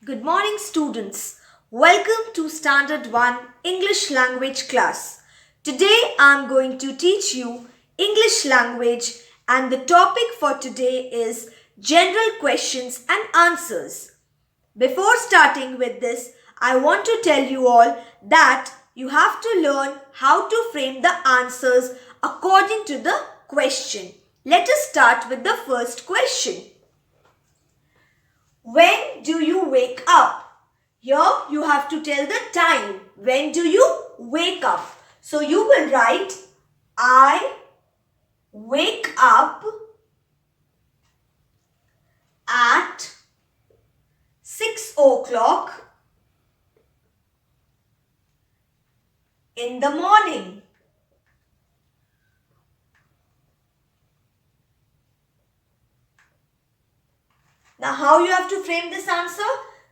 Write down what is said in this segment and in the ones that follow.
Good morning, students. Welcome to Standard 1 English Language class. Today I am going to teach you English language and the topic for today is general questions and answers. Before starting with this, I want to tell you all that you have to learn how to frame the answers according to the question. Let us start with the first question. When do you wake up? Here you have to tell the time. When do you wake up? So you will write, I wake up at 6 o'clock in the morning. Now how you have to frame this answer?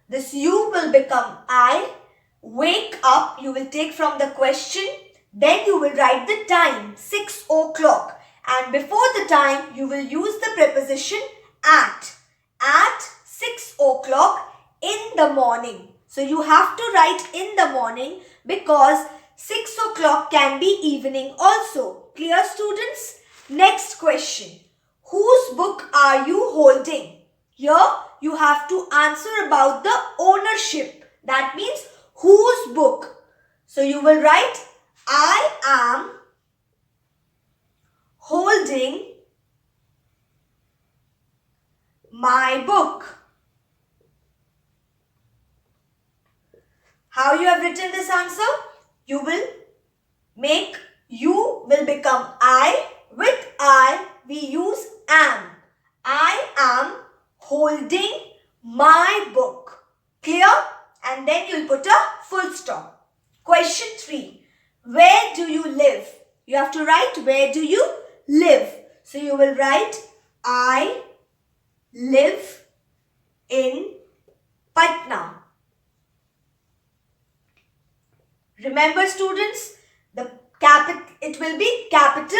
This you will become I. Wake up you will take from the question. Then you will write the time 6 o'clock. And before the time you will use the preposition at. At 6 o'clock in the morning. So you have to write in the morning because 6 o'clock can be evening also. Clear, students? Next question. Whose book are you holding? Here you have to answer about the ownership. That means whose book. So you will write, I am holding my book. How you have written this answer? You will become I. With I we use am. I am holding my book. Clear? And then you'll put a full stop. Question 3. Where do you live? You have to write where do you live. So you will write I live in Patna. Remember, students, it will be capital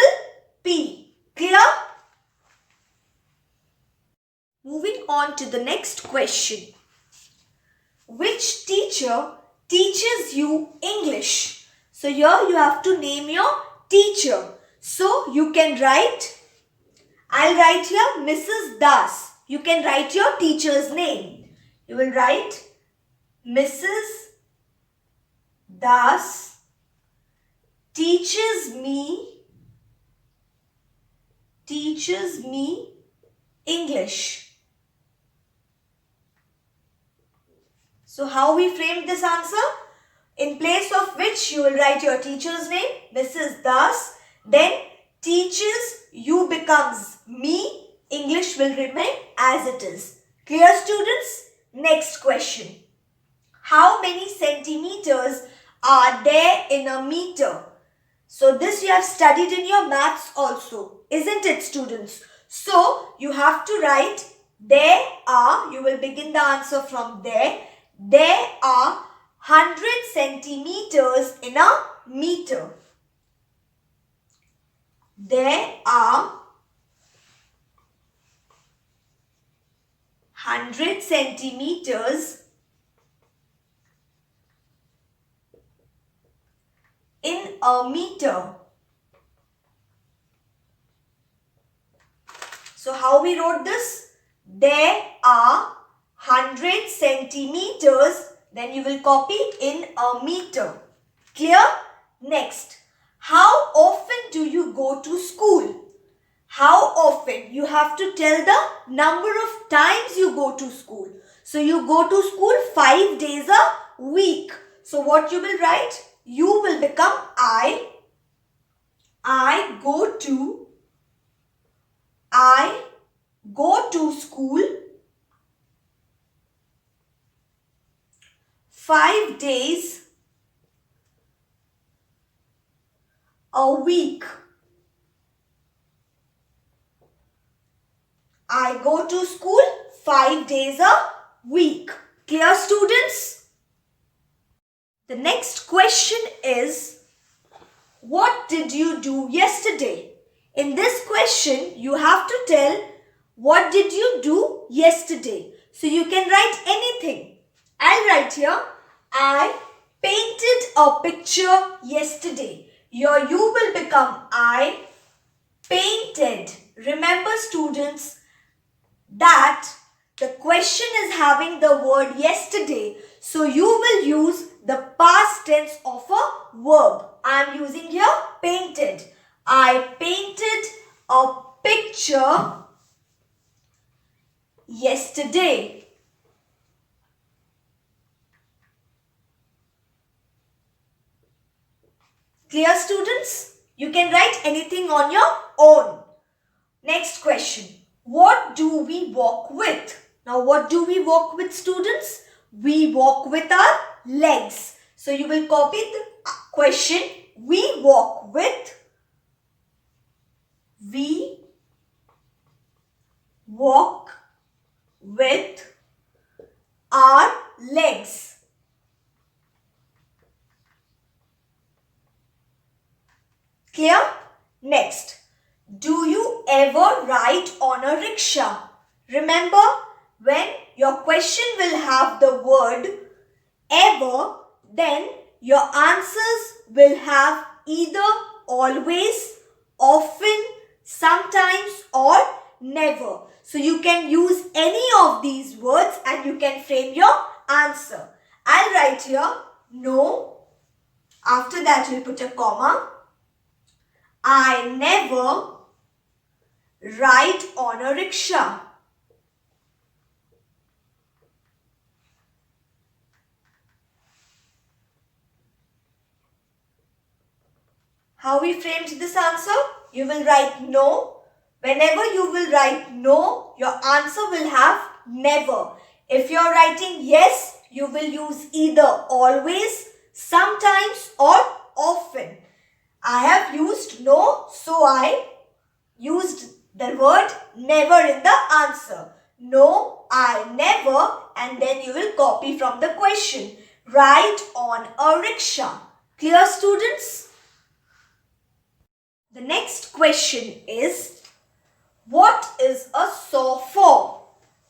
P. Clear? Moving on to the next question. Which teacher teaches you English? So here you have to name your teacher. So you can write, I'll write here Mrs. Das. You can write your teacher's name. You will write Mrs. Das teaches me English. So how we framed this answer? In place of which you will write your teacher's name, Mrs. Das. Then teaches you becomes me. English will remain as it is. Clear, students? Next question. How many centimeters are there in a meter? So this you have studied in your maths also. Isn't it, students? So you have to write there are. You will begin the answer from there. There are 100 centimeters in a meter. There are 100 centimeters in a meter. So how we wrote this? There are 100 centimeters, then you will copy in a meter. Clear? Next, how often do you go to school? How often? You have to tell the number of times you go to school. So you go to school 5 days a week. So what you will write? You will become I go to school 5 days a week. I go to school 5 days a week. Clear, students? The next question is, what did you do yesterday? In this question, you have to tell what did you do yesterday. So you can write anything. write here, I painted a picture yesterday. Your you will become I painted. Remember students that the question is having the word yesterday. So you will use the past tense of a verb. I am using here painted. I painted a picture yesterday. Clear students? You can write anything on your own. Next question. What do we walk with? Now what do we walk with students? We walk with our legs. So you will copy the question. We walk with our legs. Clear? Next. Do you ever ride on a rickshaw? Remember, when your question will have the word ever, then your answers will have either always, often, sometimes or never. So you can use any of these words and you can frame your answer. I'll write here no. After that we'll put a comma. I never ride on a rickshaw. How we framed this answer? You will write no. Whenever you will write no, your answer will have never. If you are writing yes, you will use either always, sometimes or often. I have used no, so I used the word never in the answer. No, I never, and then you will copy from the question. Ride on a rickshaw. Clear students? The next question is, what is a saw for?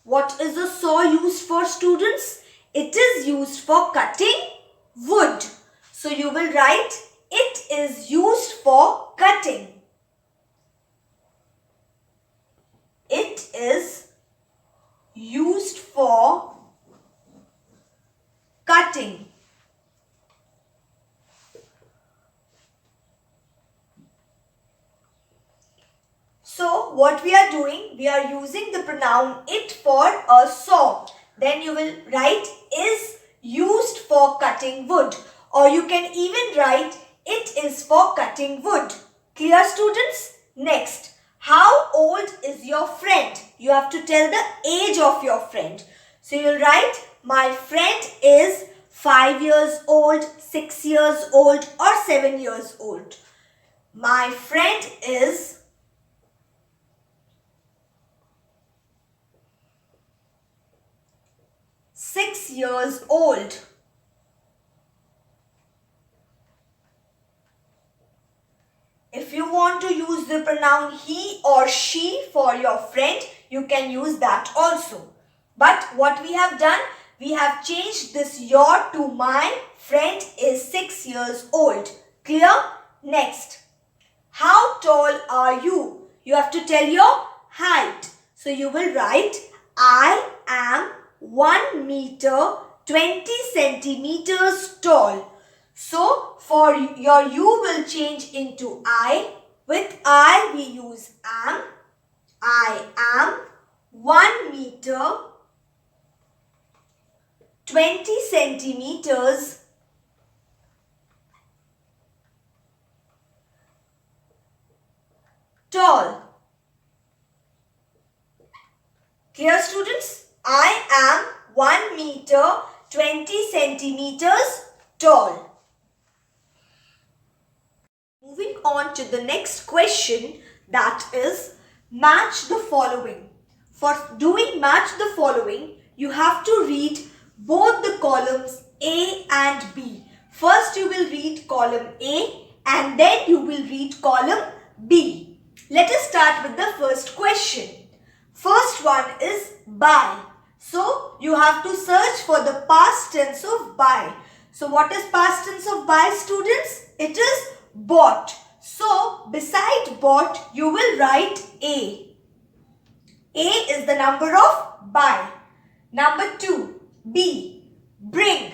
What is a saw used for, students? It is used for cutting wood. So you will write, it is used for cutting. It is used for cutting. So what we are doing, we are using the pronoun it for a saw. Then you will write is used for cutting wood, or you can even write it is for cutting wood. Clear students? Next, how old is your friend? You have to tell the age of your friend. So you will write my friend is 5 years old, 6 years old or 7 years old. My friend is 6 years old. If you want to use the pronoun he or she for your friend, you can use that also. But what we have done, we have changed this your to my friend is 6 years old. Clear? Next. How tall are you? You have to tell your height. So you will write, I am 1 meter 20 centimeters tall. So for your you will change into I. With I we use am. I am 1 meter 20 centimeters tall. Clear students? I am 1 meter 20 centimeters tall. Moving on to the next question, that is match the following. For doing match the following, you have to read both the columns A and B. First you will read column A and then you will read column B. Let us start with the first question. First one is buy. So you have to search for the past tense of buy. So what is past tense of buy, students? It is bought. So beside bought, you will write A. A is the number of buy. Number 2, B, bring.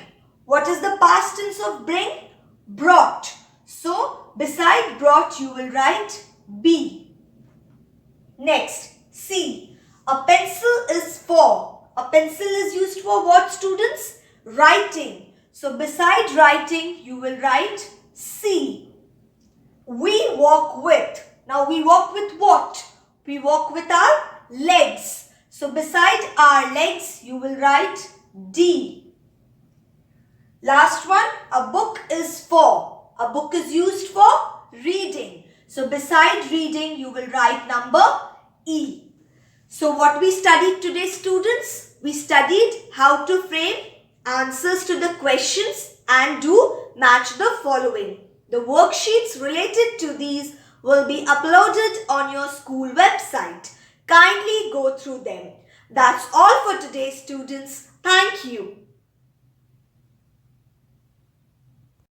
What is the past tense of bring? Brought. So beside brought, you will write B. Next, C, a pencil is for. A pencil is used for what, students? Writing. So beside writing, you will write C. We walk with. Now we walk with what? We walk with our legs. So beside our legs, you will write D. Last one, a book is for. A book is used for reading. So beside reading, you will write number E. So what we studied today, students? We studied how to frame answers to the questions and do match the following. The worksheets related to these will be uploaded on your school website. Kindly go through them. That's all for today, students. Thank you.